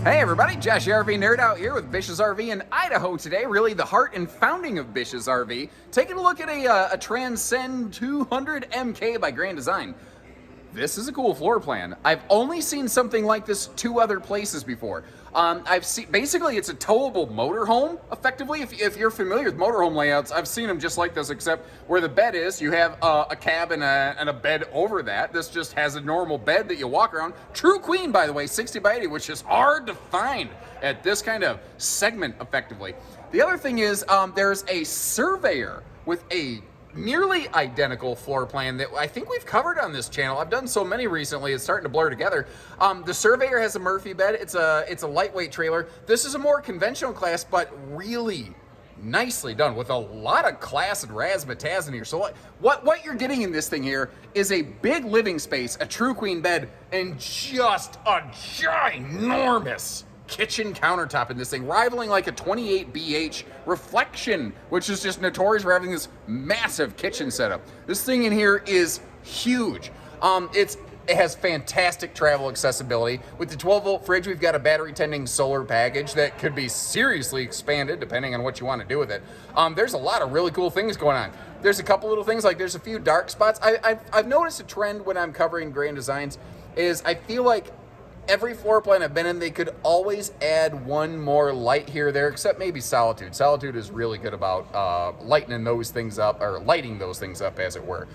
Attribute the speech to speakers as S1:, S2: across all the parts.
S1: Hey everybody, Josh RV Nerd out here with Bishs RV in Idaho today. Really the heart and founding of Bishs RV. Taking a look at a Transcend 200MK by Grand Design. This is a cool floor plan. I've only seen something like this two other places before. I've seen, basically it's a towable motorhome, effectively. If you're familiar with motorhome layouts, I've seen them just like this, except where the bed is, you have a cab and a bed over that. This just has a normal bed that you walk around. True queen, by the way, 60 by 80, which is hard to find at this kind of segment, effectively. The other thing is there's a surveyor with a nearly identical floor plan that I think we've covered on this channel. I've done so many recently, it's starting to blur together. The Surveyor has a Murphy bed. It's a lightweight trailer. This is a more conventional class, but really nicely done with a lot of class and razzmatazz in here. So what you're getting in this thing here is a big living space, a true queen bed, and just a ginormous kitchen countertop in this thing, rivaling like a 28 BH Reflection, which is just notorious for having this massive kitchen setup. This thing in here is huge. It has fantastic travel accessibility. With the 12-volt fridge, we've got a battery-tending solar package that could be seriously expanded depending on what you want to do with it. There's a lot of really cool things going on. There's a couple little things, like there's a few dark spots. I've noticed a trend when I'm covering Grand Designs is I feel like every floor plan I've been in, they could always add one more light here or there, except maybe Solitude. Solitude is really good about lighting those things up, as it were.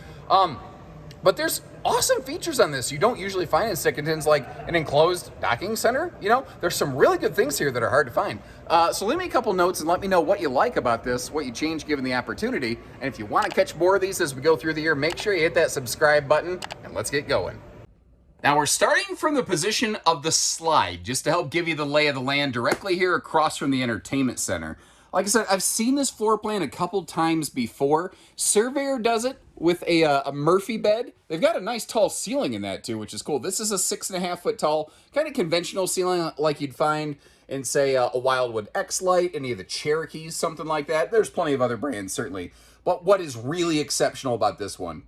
S1: But there's awesome features on this you don't usually find in stick-and-tins, like an enclosed docking center. You know, there's some really good things here that are hard to find. So leave me a couple notes and let me know what you like about this, what you change given the opportunity. And if you want to catch more of these as we go through the year, make sure you hit that subscribe button, and let's get going. Now we're starting from the position of the slide, just to help give you the lay of the land directly here across from the entertainment center. Like I said, I've seen this floor plan a couple times before. Surveyor does it with a Murphy bed. They've got a nice tall ceiling in that too, which is cool. This is a 6.5 foot tall, kind of conventional ceiling like you'd find in, say, a Wildwood X-Lite, any of the Cherokees, something like that. There's plenty of other brands, certainly. But what is really exceptional about this one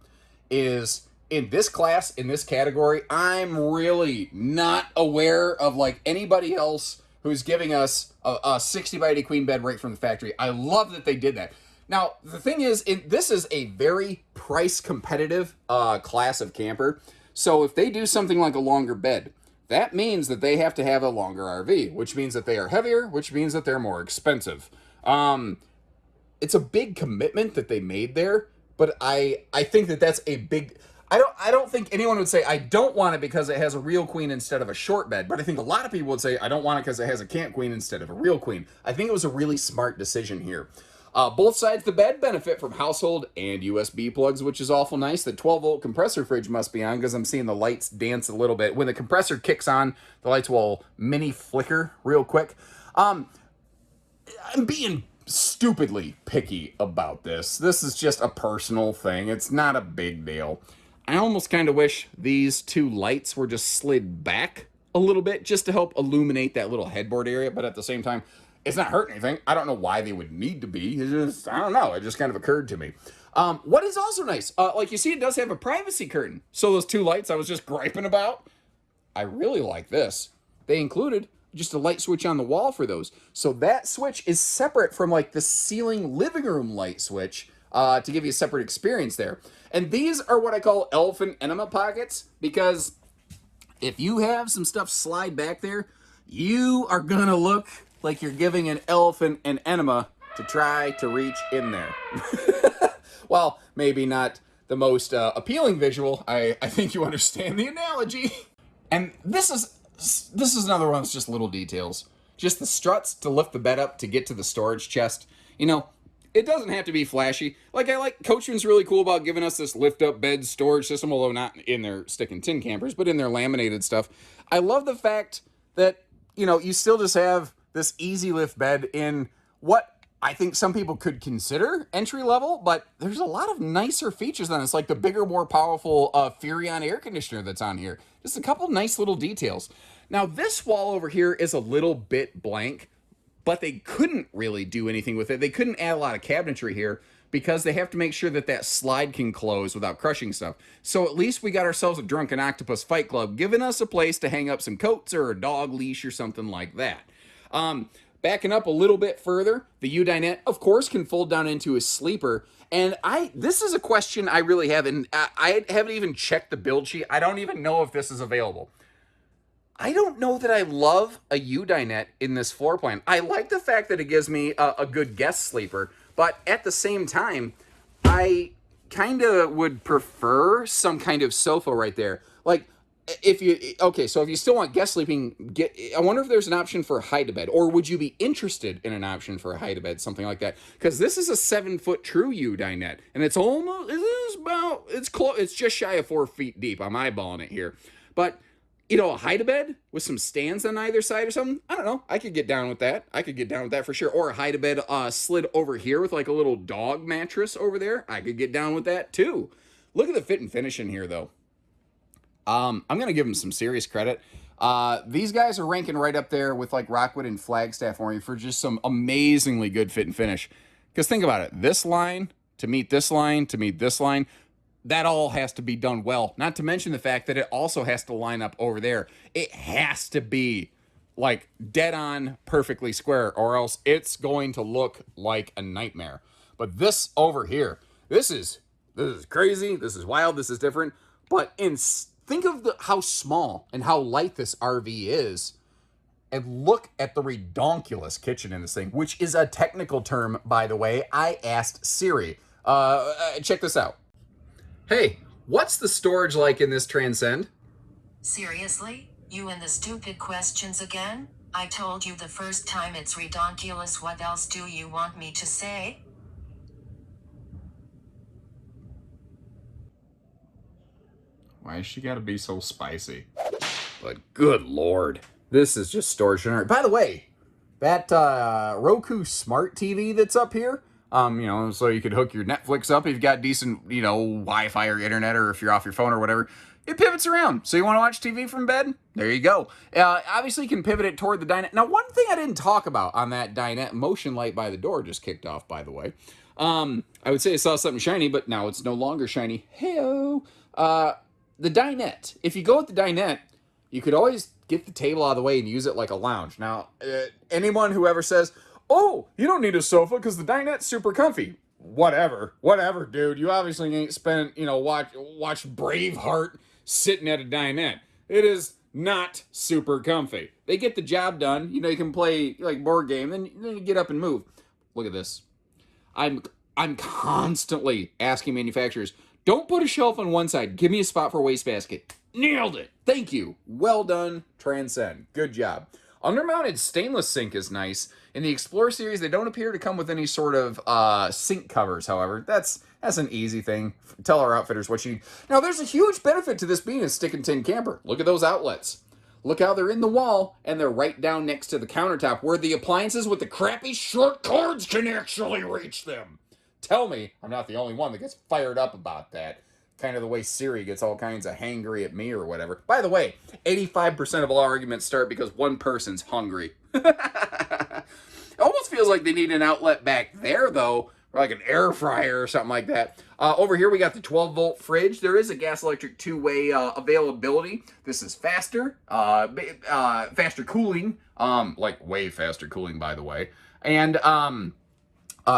S1: is, in this class, in this category, I'm really not aware of like anybody else who's giving us a 60 by 80 queen bed right from the factory. I love that they did that. Now, the thing is, this is a very price competitive class of camper. So if they do something like a longer bed, that means that they have to have a longer RV, which means that they are heavier, which means that they're more expensive. It's a big commitment that they made there, but I think that that's a big... I don't think anyone would say, I don't want it because it has a real queen instead of a short bed. But I think a lot of people would say, I don't want it because it has a camp queen instead of a real queen. I think it was a really smart decision here. Both sides of the bed benefit from household and USB plugs, which is awful nice. The 12-volt compressor fridge must be on because I'm seeing the lights dance a little bit. When the compressor kicks on, the lights will mini flicker real quick. I'm being stupidly picky about this. This is just a personal thing. It's not a big deal. I almost kind of wish these two lights were just slid back a little bit just to help illuminate that little headboard area, but at the same time, it's not hurting anything. I don't know why they would need to be. It's just, I don't know. It just kind of occurred to me. What is also nice, like you see, it does have a privacy curtain. So those two lights I was just griping about, I really like this. They included just a light switch on the wall for those. So that switch is separate from like the ceiling living room light switch to give you a separate experience there. And these are what I call elephant enema pockets, because if you have some stuff slide back there, you are gonna look like you're giving an elephant an enema to try to reach in there. Well, maybe not the most appealing visual. I think you understand the analogy. And this is another one that's just little details. Just the struts to lift the bed up to get to the storage chest. You know, it doesn't have to be flashy. Like Coachman's really cool about giving us this lift-up bed storage system, although not in their stick-and-tin campers, but in their laminated stuff. I love the fact that, you know, you still just have this easy lift bed in what I think some people could consider entry-level, but there's a lot of nicer features on this, like the bigger, more powerful Furrion air conditioner that's on here. Just a couple nice little details. Now, this wall over here is a little bit blank, but they couldn't really do anything with it. They couldn't add a lot of cabinetry here because they have to make sure that that slide can close without crushing stuff. So at least we got ourselves a Drunken Octopus Fight Club, giving us a place to hang up some coats or a dog leash or something like that. Backing up a little bit further, the U-dinette, of course, can fold down into a sleeper. And this is a question I really have, and I haven't even checked the build sheet. I don't even know if this is available. I don't know that I love a U-dinette in this floor plan. I like the fact that it gives me a good guest sleeper, but at the same time, I kind of would prefer some kind of sofa right there. Like, if you still want guest sleeping, I wonder if there's an option for a hide-a-bed, or would you be interested in an option for a hide-a-bed, something like that? Because this is a 7-foot true U-dinette, and it's just shy of 4 feet deep. I'm eyeballing it here, but a hide-a-bed with some stands on either side or something, I don't know. I could get down with that. I could get down with that for sure. Or a hide-a-bed slid over here with like a little dog mattress over there. I could get down with that too. Look at the fit and finish in here though. I'm going to give them some serious credit. These guys are ranking right up there with like Rockwood and Flagstaff Orient for just some amazingly good fit and finish. Because think about it. This line to meet this line to meet this line, that all has to be done well. Not to mention the fact that it also has to line up over there. It has to be like dead on perfectly square, or else it's going to look like a nightmare. But this over here, this is crazy. This is wild. This is different. But think of how small and how light this RV is, and look at the redonkulous kitchen in this thing, which is a technical term, by the way. I asked Siri. Check this out. Hey, what's the storage like in this Transcend?
S2: Seriously? You and the stupid questions again? I told you the first time it's redonkulous. What else do you want me to say?
S1: Why has she got to be so spicy? But good Lord, this is just storage generator. By the way, that Roku Smart TV that's up here, so you could hook your Netflix up if you've got decent, Wi-Fi or internet, or if you're off your phone or whatever. It pivots around. So you want to watch TV from bed? There you go. Obviously, you can pivot it toward the dinette. Now, one thing I didn't talk about on that dinette, motion light by the door just kicked off, by the way. I would say I saw something shiny, but now it's no longer shiny. Hey-o. The dinette. If you go with the dinette, you could always get the table out of the way and use it like a lounge. Now, anyone who ever says, oh, you don't need a sofa because the dinette's super comfy. Whatever, dude. You obviously ain't spent, watch Braveheart sitting at a dinette. It is not super comfy. They get the job done. You can play like board game, then you get up and move. Look at this. I'm constantly asking manufacturers, don't put a shelf on one side. Give me a spot for a wastebasket. Nailed it. Thank you. Well done, Transcend. Good job. Undermounted stainless sink is nice. In the Xplor series, they don't appear to come with any sort of sink covers, however. That's an easy thing. Tell our outfitters what you need. Now, there's a huge benefit to this being a stick and tin camper. Look at those outlets. Look how they're in the wall, and they're right down next to the countertop, where the appliances with the crappy short cords can actually reach them. Tell me I'm not the only one that gets fired up about that. Kind of the way Siri gets all kinds of hangry at me or whatever. By the way, 85% of all arguments start because one person's hungry. It almost feels like they need an outlet back there, though, or like an air fryer or something like that. Over here, we got the 12-volt fridge. There is a gas-electric two-way availability. This is faster, faster cooling, like way faster cooling, by the way, and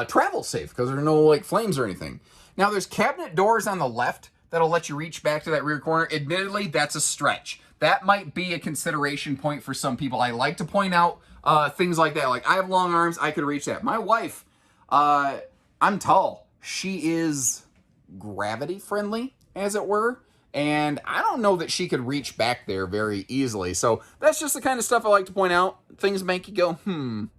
S1: travel safe because there are no like flames or anything. Now, there's cabinet doors on the left that'll let you reach back to that rear corner. Admittedly, that's a stretch. That might be a consideration point for some people. I like to point out things like that. Like, I have long arms. I could reach that. My wife, I'm tall. She is gravity-friendly, as it were. And I don't know that she could reach back there very easily. So that's just the kind of stuff I like to point out. Things make you go, And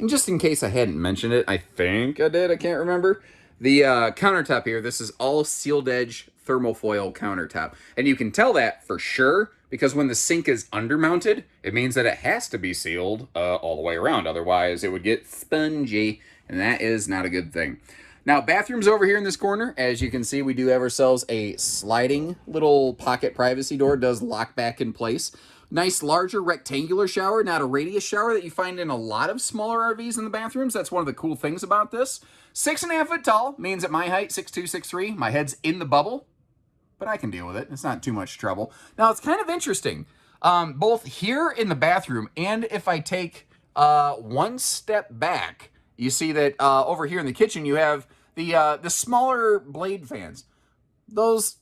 S1: just in case I hadn't mentioned it, I think I did. I can't remember. The countertop here, this is all sealed edge thermofoil countertop. And you can tell that for sure because when the sink is undermounted, it means that it has to be sealed all the way around. Otherwise, it would get spongy, and that is not a good thing. Now, bathrooms over here in this corner. As you can see, we do have ourselves a sliding little pocket privacy door. It does lock back in place. Nice larger rectangular shower, not a radius shower that you find in a lot of smaller RVs in the bathrooms. That's one of the cool things about this. 6.5 foot tall means at my height, 6'2", 6'3", my head's in the bubble, but I can deal with it. It's not too much trouble. Now, it's kind of interesting. Both here in the bathroom and if I take one step back, you see that over here in the kitchen you have the smaller blade fans. Those,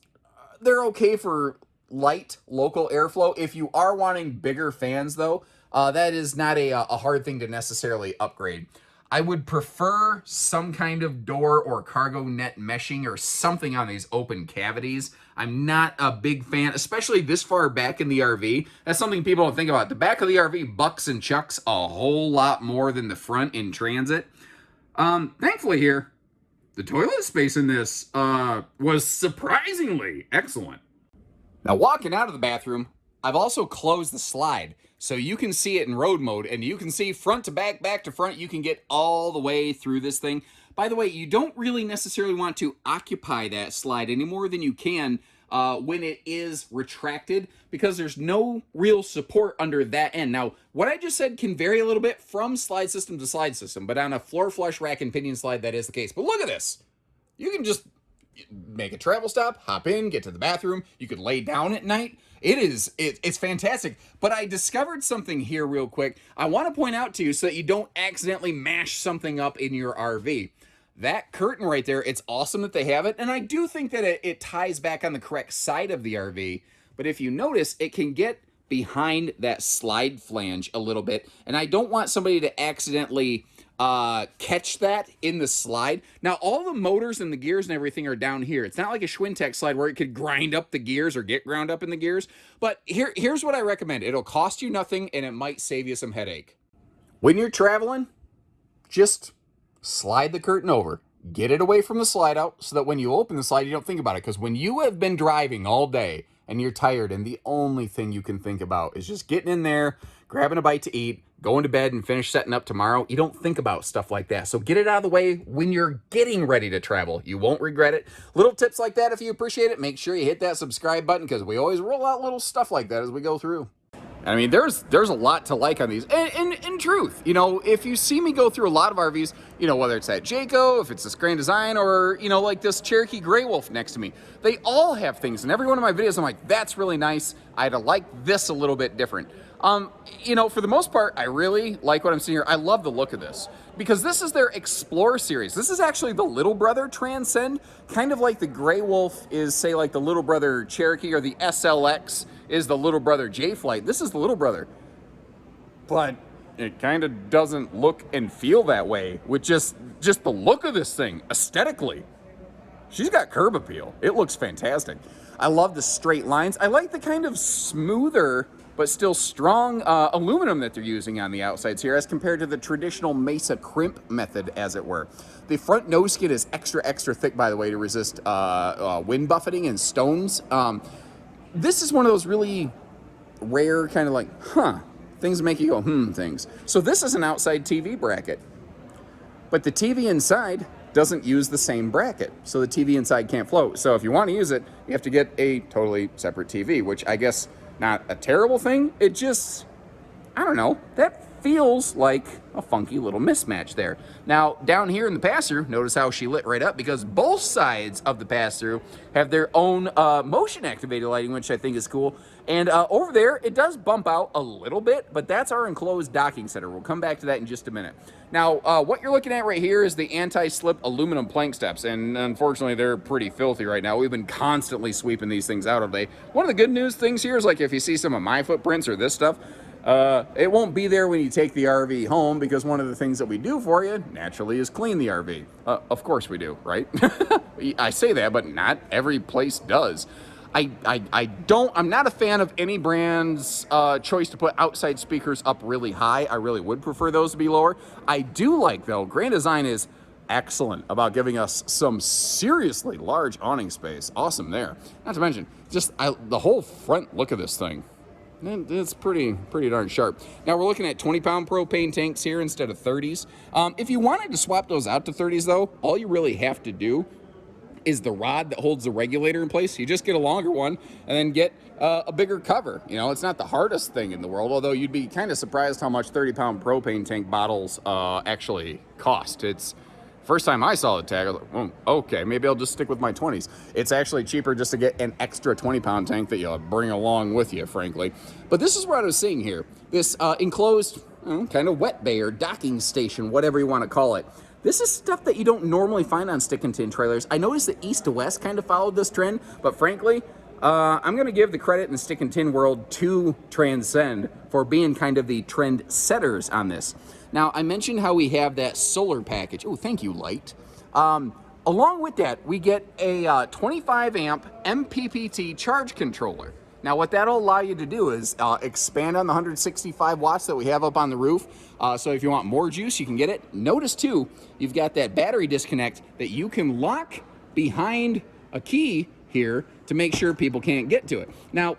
S1: they're okay for light local airflow. If you are wanting bigger fans though, that is not a hard thing to necessarily upgrade. I would prefer some kind of door or cargo net meshing or something on these open cavities. I'm not a big fan, especially this far back in the RV. That's something people don't think about. The back of the RV bucks and chucks a whole lot more than the front in transit. Thankfully here, the toilet space in this was surprisingly excellent. Now, walking out of the bathroom, I've also closed the slide so you can see it in road mode, and you can see front to back, back to front. You can get all the way through this thing. By the way, you don't really necessarily want to occupy that slide any more than you can when it is retracted, because there's no real support under that end. Now, what I just said can vary a little bit from slide system to slide system, but on a floor flush rack and pinion slide, that is the case. But look at this. You can just make a travel stop, hop in, get to the bathroom. You could lay down at night. It's fantastic. But I discovered something here real quick I want to point out to you so that you don't accidentally mash something up in your RV. That curtain right there, it's awesome that they have it, and I do think that it ties back on the correct side of the RV, but if you notice, it can get behind that slide flange a little bit, and I don't want somebody to accidentally catch that in the slide. Now, all the motors and the gears and everything are down here. It's not like a Schwintek slide where it could grind up the gears or get ground up in the gears, but here's what I recommend. It'll cost you nothing, and it might save you some headache. When you're traveling, just slide the curtain over. Get it away from the slide out so that when you open the slide, you don't think about it. Because when you have been driving all day and you're tired and the only thing you can think about is just getting in there, grabbing a bite to eat, going to bed and finish setting up tomorrow, you don't think about stuff like that. So get it out of the way when you're getting ready to travel. You won't regret it. Little tips like that, if you appreciate it, make sure you hit that subscribe button because we always roll out little stuff like that as we go through. I mean, there's a lot to like on these. And in truth, you know, if you see me go through a lot of RVs, you know, whether it's that Jayco, if it's this Grand Design, or, you know, like this Cherokee Grey Wolf next to me, they all have things. In every one of my videos, I'm like, that's really nice. I'd like this a little bit different. You know, for the most part, I really like what I'm seeing here. I love the look of this because this is their Xplor series. This is actually the little brother Transcend, kind of like the Grey Wolf is, say, like the little brother Cherokee, or the SLX is the little brother J-Flight. This is the little brother. But it kind of doesn't look and feel that way with just the look of this thing aesthetically. She's got curb appeal. It looks fantastic. I love the straight lines. I like the kind of smoother but still strong aluminum that they're using on the outsides here as compared to the traditional Mesa crimp method, as it were. The front nose skid is extra thick, by the way, to resist wind buffeting and stones. This is one of those really rare kind of like, things that make you go, things. So this is an outside TV bracket, but the TV inside doesn't use the same bracket, so the TV inside can't float. So if you want to use it, you have to get a totally separate TV, which I guess not a terrible thing. It just, I don't know, that feels like a funky little mismatch there. Now, down here in the pass-through, notice how she lit right up because both sides of the pass-through have their own motion-activated lighting, which I think is cool. And over there, it does bump out a little bit, but that's our enclosed docking center. We'll come back to that in just a minute. Now, what you're looking at right here is the anti-slip aluminum plank steps, and unfortunately, they're pretty filthy right now. We've been constantly sweeping these things out all day. One of the good news things here is, like, if you see some of my footprints or this stuff, it won't be there when you take the RV home, because one of the things that we do for you, naturally, is clean the RV. Of course we do, right? I say that, but not every place does. I'm not a fan of any brand's choice to put outside speakers up really high. I really would prefer those to be lower. I do like, though, Grand Design is excellent about giving us some seriously large awning space. Awesome there. Not to mention, just the whole front look of this thing. It's pretty darn sharp. Now we're looking at 20-pound propane tanks here instead of 30s. If you wanted to swap those out to 30s, though, all you really have to do is the rod that holds the regulator in place. You just get a longer one and then get a bigger cover. You know, it's not the hardest thing in the world, although you'd be kind of surprised how much 30-pound propane tank bottles actually cost. It's first time I saw the tag, I was like, oh, okay, maybe I'll just stick with my 20s. It's actually cheaper just to get an extra 20-pound tank that you'll bring along with you, frankly. But this is what I was seeing here. This enclosed kind of wet bay or docking station, whatever you want to call it. This is stuff that you don't normally find on stick and tin trailers. I noticed that East to West kind of followed this trend, but frankly, I'm going to give the credit in the stick and tin world to Transcend for being kind of the trend setters on this. Now, I mentioned how we have that solar package. Oh, thank you, Light. Along with that, we get a 25 amp MPPT charge controller. Now, what that'll allow you to do is expand on the 165 watts that we have up on the roof. So if you want more juice, you can get it. Notice, too, you've got that battery disconnect that you can lock behind a key here to make sure people can't get to it. Now,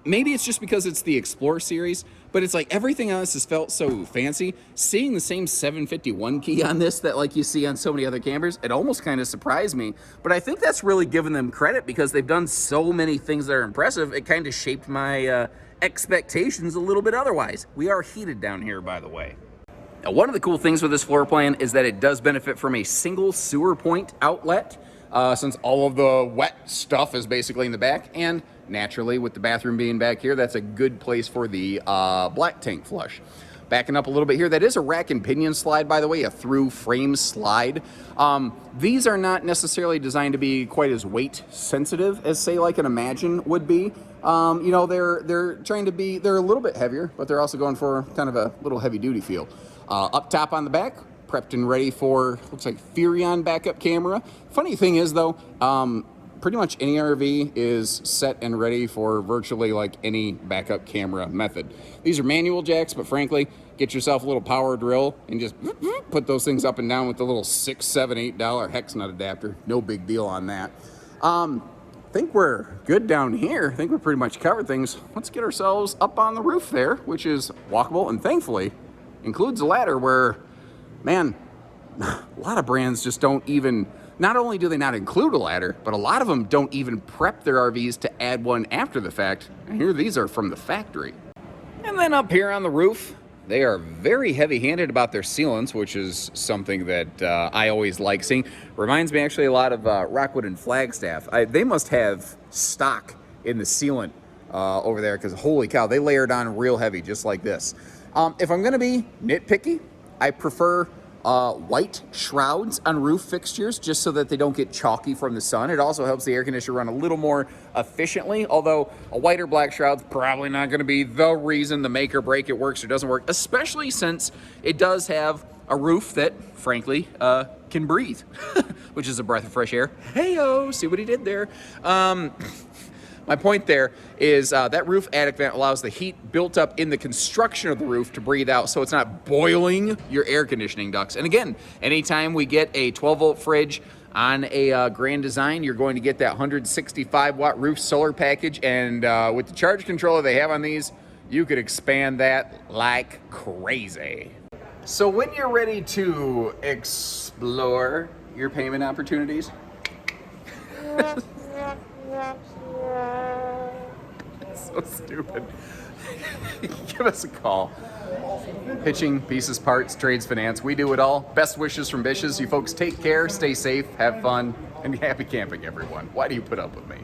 S1: maybe it's just because it's the Xplor series, but it's like everything on this has felt so fancy. Seeing the same 751 key on this that like you see on so many other campers, it almost kind of surprised me. But I think that's really giving them credit because they've done so many things that are impressive. It kind of shaped my expectations a little bit otherwise. We are heated down here, by the way. Now, one of the cool things with this floor plan is that it does benefit from a single sewer point outlet, since all of the wet stuff is basically in the back, and naturally, with the bathroom being back here, that's a good place for the black tank flush. Backing up a little bit here, that is a rack and pinion slide, by the way, a through frame slide. These are not necessarily designed to be quite as weight sensitive as, say, like an Imagine would be. You know, they're trying to be, they're a little bit heavier, but they're also going for kind of a little heavy duty feel. Up top on the back, prepped and ready for, looks like Furion backup camera. Funny thing is though, pretty much any RV is set and ready for virtually like any backup camera method. These are manual jacks, but frankly, get yourself a little power drill and just put those things up and down with the little $6, $7, $8 hex nut adapter. No big deal on that. I think we're good down here. I think we pretty much covered things. Let's get ourselves up on the roof there, which is walkable and thankfully includes a ladder where, man, a lot of brands just don't even, not only do they not include a ladder, but a lot of them don't even prep their RVs to add one after the fact. And here these are from the factory. And then up here on the roof, they are very heavy-handed about their sealants, which is something that I always like seeing. Reminds me actually a lot of Rockwood and Flagstaff. They must have stock in the sealant over there because holy cow, they layered on real heavy just like this. If I'm going to be nitpicky, I prefer white shrouds on roof fixtures just so that they don't get chalky from the sun. It also helps the air conditioner run a little more efficiently, although a white or black shroud's probably not going to be the reason the make or break it works or doesn't work, especially since it does have a roof that, frankly, can breathe, which is a breath of fresh air. Hey-o, see what he did there. My point there is that roof attic vent allows the heat built up in the construction of the roof to breathe out so it's not boiling your air conditioning ducts. And again, anytime we get a 12-volt fridge on a Grand Design, you're going to get that 165-watt roof solar package. And with the charge controller they have on these, you could expand that like crazy. So when you're ready to explore your payment opportunities, so stupid. Give us a call. Pitching, pieces, parts, trades, finance. We do it all. Best wishes from Bishs. You folks take care, stay safe, have fun, and happy camping, everyone. Why do you put up with me?